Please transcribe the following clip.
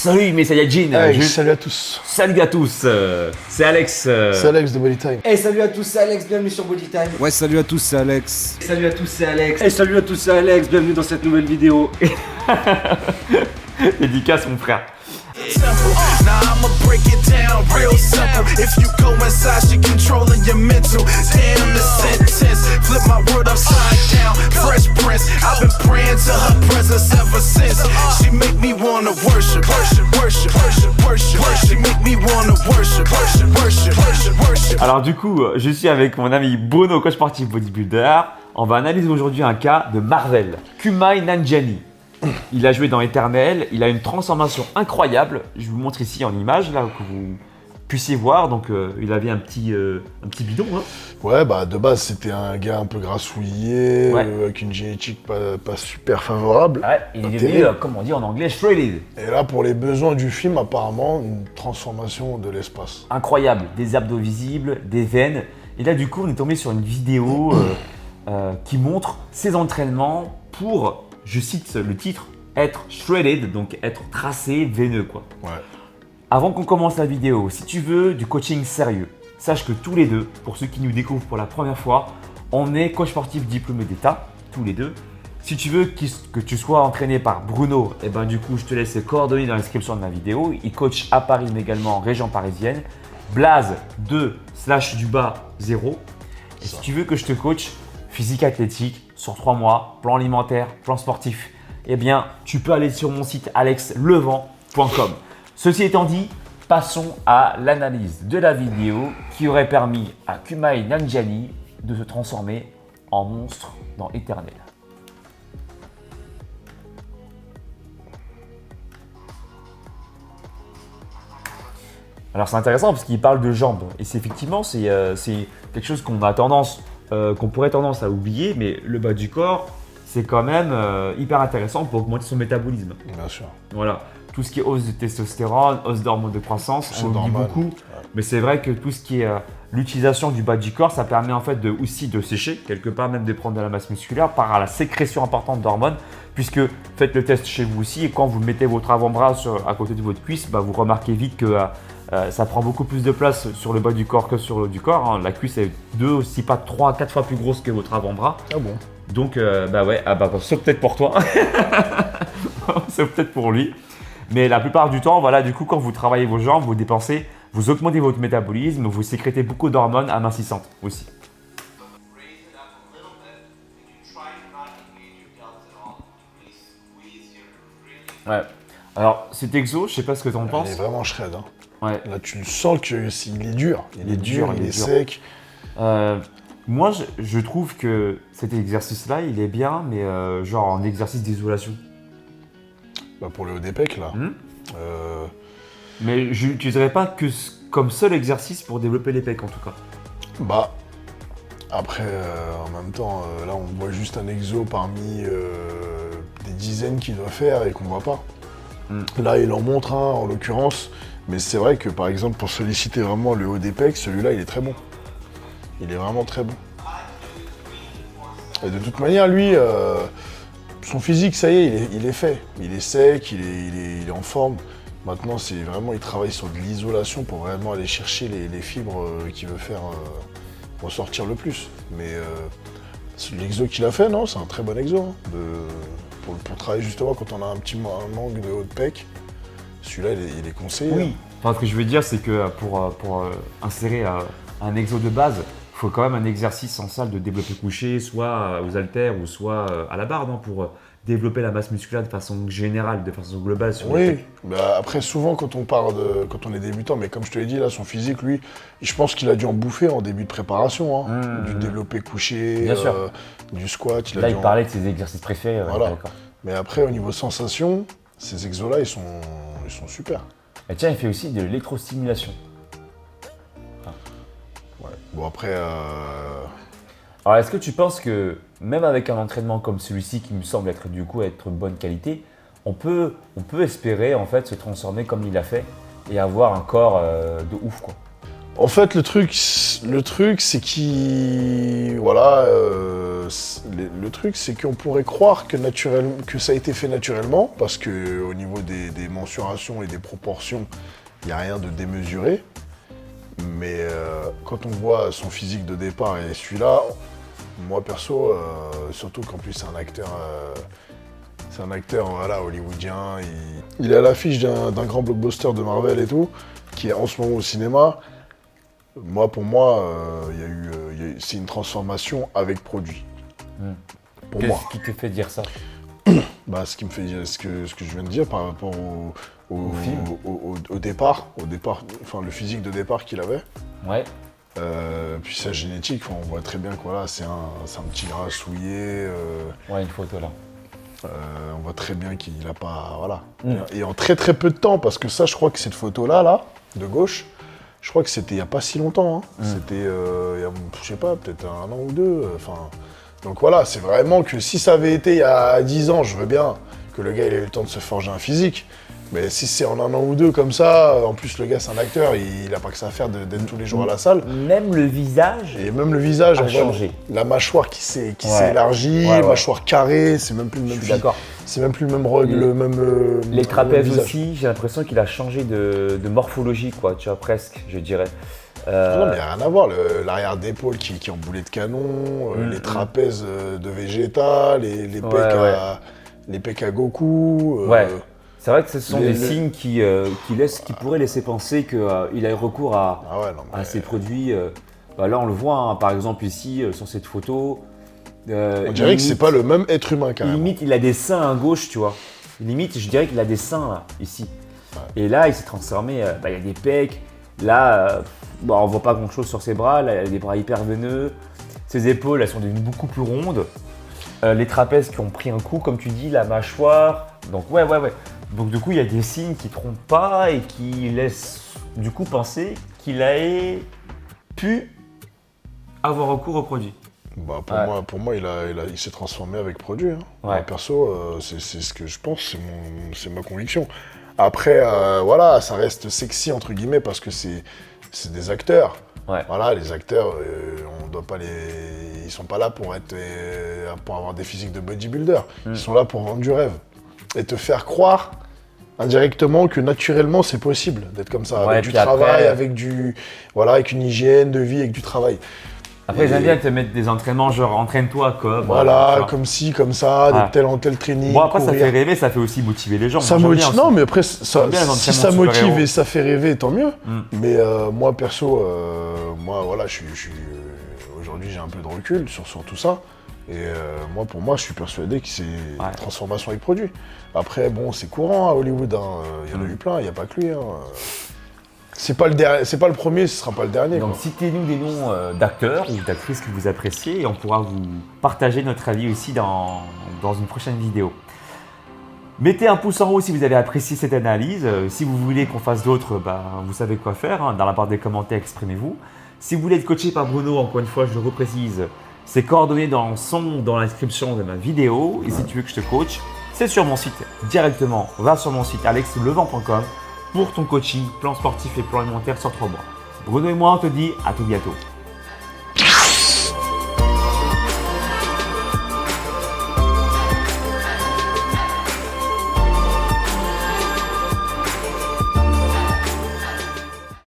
Salut mes Saiyajin. Hey, salut à tous. Salut à tous. C'est Alex. C'est Alex de Bodytime. Hey, salut à tous, c'est Alex, bienvenue sur Bodytime. Ouais, salut à tous, c'est Alex. Salut à tous, c'est Alex. Hey, salut à tous, c'est Alex, bienvenue dans cette nouvelle vidéo. Dédicace mon frère. Now I'ma break it down real simple. If you go inside, she controlling your mental. Damn the sentence, flip my world upside down. Fresh Prince, I've been praying to her presence ever since. She make me wanna worship, worship, worship, worship, worship, worship. She make me wanna worship, worship, worship, worship, worship. Alors du coup, je suis avec mon ami Bruno, coach sportif bodybuilder. On va analyser aujourd'hui un cas de Marvel, Kumail Nanjiani. Il a joué dans Eternal, il a une transformation incroyable. Je vous montre ici en image là que vous puissiez voir. Donc il avait un petit bidon. Hein. Ouais, bah de base c'était un gars un peu grassouillé, Ouais. avec une génétique pas super favorable. Ouais, il est devenu, terrible. comme on dit en anglais, shredded. Et là pour les besoins du film, apparemment, une transformation de l'espace. Incroyable, des abdos visibles, des veines. Et là du coup on est tombé sur une vidéo qui montre ses entraînements pour, je cite le titre, être shredded, donc être tracé, veineux quoi. Ouais. Avant qu'on commence la vidéo, si tu veux du coaching sérieux, sache que tous les deux, pour ceux qui nous découvrent pour la première fois, on est coach sportif diplômé d'État, tous les deux. Si tu veux que tu sois entraîné par Bruno, et ben du coup je te laisse les coordonnées dans la description de la vidéo. Il coach à Paris mais également en région parisienne. Blaze 2/0. Et si tu veux que je te coach physique athlétique sur 3 mois, plan alimentaire, plan sportif, eh bien tu peux aller sur mon site alexlevent.com. Ceci étant dit, passons à l'analyse de la vidéo qui aurait permis à Kumail Nanjiani de se transformer en monstre dans Eternal. Alors c'est intéressant parce qu'il parle de jambes et c'est effectivement c'est quelque chose qu'on a tendance, qu'on pourrait tendance à oublier, mais le bas du corps c'est quand même hyper intéressant pour augmenter son métabolisme. Bien sûr. Voilà, tout ce qui est hausse de testostérone, hausse d'hormones de croissance, C'est on oublie normal. beaucoup. Ouais. Mais c'est vrai que tout ce qui est l'utilisation du bas du corps, ça permet en fait aussi de sécher, quelque part même de prendre de la masse musculaire par la sécrétion importante d'hormones, puisque faites le test chez vous aussi et quand vous mettez votre avant-bras à côté de votre cuisse, bah, vous remarquez vite que ça prend beaucoup plus de place sur le bas du corps que sur le haut du corps. Hein. La cuisse est 2, si pas 3, 4 fois plus grosse que votre avant-bras. Ah bon? Donc, bah ouais, c'est peut-être pour toi, c'est peut-être pour lui. Mais la plupart du temps, voilà, du coup, quand vous travaillez vos jambes, vous dépensez, vous augmentez votre métabolisme, vous sécrétez beaucoup d'hormones amincissantes aussi. Raise it up a little bit and you try to not engage your delts at all. Really squeeze here, really. Ouais. Alors, cet exo, je sais pas ce que tu en Il penses. est vraiment shred. Hein. Ouais. Là tu le sens qu'il est dur. Il est dur, il est dur. sec. Moi, je trouve que cet exercice-là, il est bien, mais genre en exercice d'isolation. Bah, pour le haut des pecs là. Mais je n'utiliserais pas que comme seul exercice pour développer les pecs en tout cas. Bah, après, en même temps, là, on voit juste un exo parmi des dizaines qu'il doit faire et qu'on voit pas. Là, il en montre un, en l'occurrence. Mais c'est vrai que, par exemple, pour solliciter vraiment le haut des pecs, celui-là, il est très bon. Il est vraiment très bon. Et de toute manière, lui, son physique, ça y est, il est fait. Il est sec, il est en forme. Maintenant, c'est vraiment, il travaille sur de l'isolation pour vraiment aller chercher les fibres qu'il veut faire ressortir le plus. Mais l'exo qu'il a fait, non, c'est un très bon exo. Hein, pour travailler justement quand on a un manque de haut de pec. Celui-là, il est conseillé. Oui. Enfin, ce que je veux dire, c'est que pour insérer un exo de base, il faut quand même un exercice en salle de développé couché, soit aux haltères ou soit à la barre, non, pour développer la masse musculaire de façon générale, de façon globale sur les Oui, pecs. bah après souvent quand on est débutant, mais comme je te l'ai dit là, son physique, lui, je pense qu'il a dû en bouffer en début de préparation, hein. Du développé couché, Bien sûr. du squat. Là, il parlait de ses exercices préférés. Voilà. D'accord. Mais après, au niveau sensation, ces exos-là, ils sont super. Et tiens, il fait aussi de l'électrostimulation. Ouais. Bon après, Alors, est-ce que tu penses que même avec un entraînement comme celui-ci, qui me semble être du coup être de bonne qualité, on peut espérer en fait se transformer comme il a fait et avoir un corps de ouf quoi? En fait, le truc, c'est qu'il, voilà, le truc, c'est qu'on pourrait croire que ça a été fait naturellement, parce que au niveau des mensurations et des proportions, il n'y a rien de démesuré. Mais quand on voit son physique de départ et celui-là, moi perso, surtout qu'en plus c'est un acteur, voilà, hollywoodien, il est à l'affiche d'un grand blockbuster de Marvel et tout, qui est en ce moment au cinéma. Pour moi, c'est une transformation avec produit. Pour moi. Qu'est-ce qui te fait dire ça? Ce qui me fait dire ce que je viens de dire par rapport au départ, enfin le physique de départ qu'il avait. Ouais. Puis sa génétique, on voit très bien que voilà, c'est un petit gras souillé. Ouais, une photo là. On voit très bien qu'il n'a pas, voilà. Et en très très peu de temps, parce que ça, je crois que cette photo-là, de gauche, je crois que c'était il n'y a pas si longtemps. C'était, il y a, je sais pas, peut-être 1 an ou 2. Donc voilà, c'est vraiment que si ça avait été il y a 10 ans, je veux bien que le gars il ait eu le temps de se forger un physique. Mais si c'est en 1 an ou 2 comme ça, en plus le gars c'est un acteur, il n'a pas que ça à faire d'être tous les jours à la salle. Même le visage. Et même le visage a changé. La mâchoire qui s'est élargie, mâchoire carrée, c'est même plus le même. Je suis d'accord. C'est même plus le même les trapèzes visage. aussi, j'ai l'impression qu'il a changé de morphologie, quoi, tu vois, presque, je dirais. Non, mais il n'y a rien à voir. L'arrière d'épaule qui est en boulet de canon, les trapèzes de Vegeta, les pecs à Goku. C'est vrai que ce sont des signes qui pourraient laisser penser qu'il a eu recours à ces produits. Là, on le voit, hein, par exemple, ici, sur cette photo. On dirait que c'est pas le même être humain, carrément. Limite, il a des seins à gauche, tu vois. Limite, je dirais qu'il a des seins, là, ici. Et là, il s'est transformé, il y a des pecs. Là, on voit pas grand-chose sur ses bras. Là, il a des bras hyper veineux. Ses épaules, elles sont devenues beaucoup plus rondes. Les trapèzes qui ont pris un coup, comme tu dis, la mâchoire. Donc, ouais. Donc, du coup, il y a des signes qui ne trompent pas et qui laissent, du coup, penser qu'il a pu avoir recours au produit. Pour moi, il s'est transformé avec produit. Moi, perso, c'est ce que je pense, c'est ma conviction. Après, ça reste sexy, entre guillemets, parce que c'est des acteurs. Voilà, les acteurs, on doit pas ils sont pas là pour avoir des physiques de bodybuilder. Ils sont là pour vendre du rêve et te faire croire indirectement que naturellement c'est possible d'être comme ça, avec du travail, avec une hygiène de vie, avec du travail. Après, ils aiment bien te mettre des entraînements, genre entraîne-toi comme. Comme ci, comme ça, tel en tel training. Bon, après, ça fait rêver, ça fait aussi motiver les gens. Ça motive. Non, mais après, si ça motive et ça fait rêver, tant mieux. Mais moi, perso, aujourd'hui, j'ai un peu de recul sur tout ça. Et pour moi, je suis persuadé que c'est une transformation avec produit. Après, c'est courant à Hollywood. Il y en a eu plein, il n'y a pas que lui. C'est pas le premier, ce sera pas le dernier. Donc citez-nous des noms d'acteurs ou d'actrices que vous appréciez et on pourra vous partager notre avis aussi dans une prochaine vidéo. Mettez un pouce en haut si vous avez apprécié cette analyse. Si vous voulez qu'on fasse d'autres, vous savez quoi faire. Dans la barre des commentaires, exprimez-vous. Si vous voulez être coaché par Bruno, encore une fois, je le reprécise, ses coordonnées sont dans l'inscription de ma vidéo. Et si tu veux que je te coach, c'est sur mon site directement. Va sur mon site alexlevent.com pour ton coaching, plan sportif et plan alimentaire sur 3 mois. Bruno et moi, on te dit à tout bientôt.